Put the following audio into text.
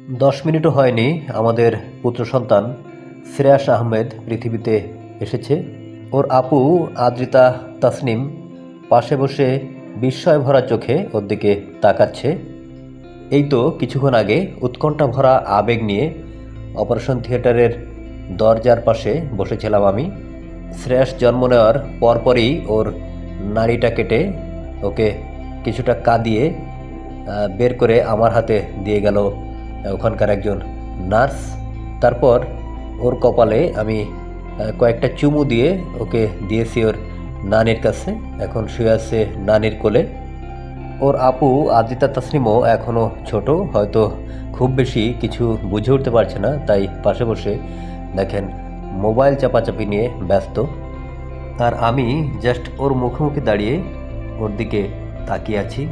10 মিনিটও হয়নি আমাদের পুত্র সন্তান শ্রেয়াস আহমেদ পৃথিবীতে এসেছে। ওর আপু আদ্রিতা তাসনিম পাশে বসে বিস্ময় ভরা চোখে ওর দিকে তাকাচ্ছে। এই তো কিছুক্ষণ আগে উৎকণ্ঠা ভরা আবেগ নিয়ে অপারেশন থিয়েটারের দরজার পাশে বসেছিলাম আমি। শ্রেয়াস জন্ম নেওয়ার পরপরই ওর নাড়িটা কেটে ওকে কিছুটা কাঁদিয়ে বের করে আমার হাতে দিয়ে গেল ওখানকার একজন নার্স। তারপর ওর কপালে আমি কয়েকটা চুমু দিয়ে ওকে দিয়েছি ওর নানির কাছে। এখন শুয়ে আছে নানির কোলে। ওর আপু আদ্রিতা তাসনিমও এখনও ছোট, হয়তো খুব বেশি কিছু বুঝে উঠতে পারছে না, তাই পাশে বসে দেখেন মোবাইল চাপাচাপি নিয়ে ব্যস্ত। আর আমি জাস্ট ওর মুখোমুখি দাঁড়িয়ে ওর দিকে তাকিয়ে আছি।